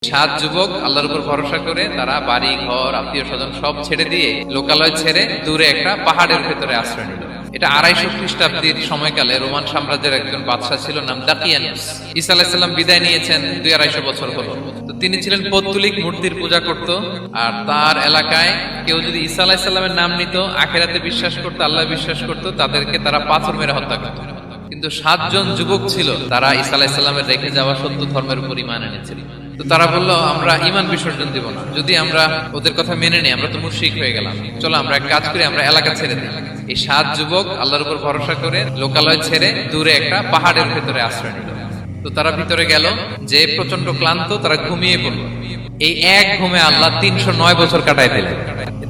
সাত যুবক আল্লাহর উপর ভরসা করে তারা বাড়ি ঘর আত্মীয় স্বজন সব ছেড়ে দিয়ে লোকালয় ছেড়ে দূরে একটা পাহাড়ের ভেতরে আশ্রয় নিল। এটা 250 খ্রিস্টাব্দের সময়কালে রোমান সাম্রাজ্যের একজন বাদশাহ ছিল, নাম দাকিয়ানুস। ঈসা আলাইহিস সালাম বিদায় নিয়েছেন 250 বছর হলো। তো তিনি ছিলেন পৌত্তলিক, মূর্তির পূজা করত। আর তার এলাকায় কেউ যদি ঈসা আলাইহিস সালামের নাম নিত, আখিরাতে বিশ্বাস করত, আল্লাহ বিশ্বাস করত, তাদেরকে তারা পাথর মেরে হত্যা করত। কিন্তু 7 জন যুবক ছিল, তারা ঈসা আলাইহিস সালামের রেখে যাওয়া সত্য ধর্মের উপর ঈমান এনেছিল। তো তারা বললো, আমরা ঈমান বিসর্জন দিব না, যদি আমরা ওদের কথা মেনে নিই আমরা তো মুশরিক হয়ে গেলাম, চলো আমরা এক কাজ করি, আমরা এলাকা ছেড়ে দিই। এই 7 যুবক আল্লাহর উপর ভরসা করে লোকালয় ছেড়ে দূরে একটা পাহাড়ের ভেতরে আশ্রয় নিল। তো তারা ভিতরে গেল, যে প্রচন্ড ক্লান্ত, তারা ঘুমিয়ে পড়ল। এই এক ঘুমে আল্লাহ 309 বছর কাটায় দিলেন।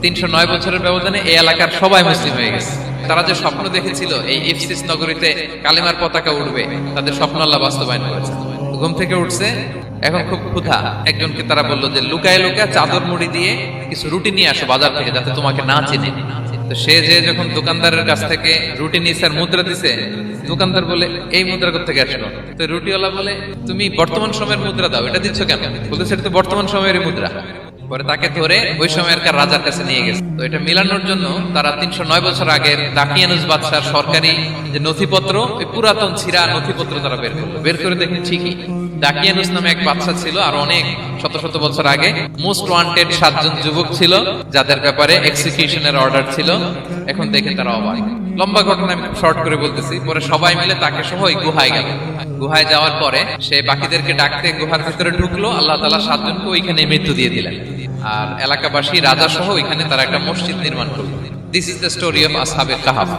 309 বছরের ব্যবধানে এই এলাকার সবাই মুসলিম হয়ে গেছে। তারা যে স্বপ্ন দেখেছিল এই ইফসিস নগরীতে কালিমার পতাকা উঠবে, তাদের স্বপ্ন আল্লাহ বাস্তবায়ন করেছে। ঘুম থেকে উঠছে, এখন খুব ক্ষুধা। একজনকে তারা বললো যে লুকায় লুকায় চাদর মুড়ি দিয়ে কিছু রুটি নিয়ে আসো বাজার থেকে, যাতে তোমাকে না চিনে। তো সে যে যখন দোকানদারের কাছ থেকে রুটি নিয়েছে আর মুদ্রা দিছে, দোকানদার বলে এই মুদ্রা কোথা থেকে আসলো? তো রুটিওয়ালা বলে, তুমি বর্তমান সময়ের মুদ্রা দাও, এটা দিচ্ছ কেন? বলতে সেটা তো বর্তমান সময়ের মুদ্রা। পরে তাকে ধরে ওই সময়কার রাজার কাছে নিয়ে গেছে। তো এটা মিলানোর জন্য তারা 309 বছর আগের দাকিয়ানুস বাদশার সরকারি যে নথিপত্র, ওই পুরাতন ছিঁড়া নথিপত্র তারা বের করলো। বের করে দেখে ঠিকই দাকিয়ানুস নামে এক বাদশা ছিল, আর অনেক শত শত বছর আগে মোস্ট ওয়ান্টেড 7 জন যুবক ছিল, যাদের ব্যাপারে এক্সিকিউশনের অর্ডার ছিল। এখন দেখে তারা অবাক। লম্বা ঘটনা আমি শর্ট করে বলতেছি। পরে সবাই মিলে তাকে সহ ওই গুহায় গেল। গুহায় যাওয়ার পরে সে বাকিদেরকে ডাকতে গুহার ভিতরে ঢুকলো। আল্লাহ তাআলা 7 জনকে ওইখানে মৃত্যু দিয়ে দিলেন। আর এলাকাবাসী রাজা সহ ওইখানে তারা একটা মসজিদ নির্মাণ করলো। This is the story of আসহাবে কাহাফ।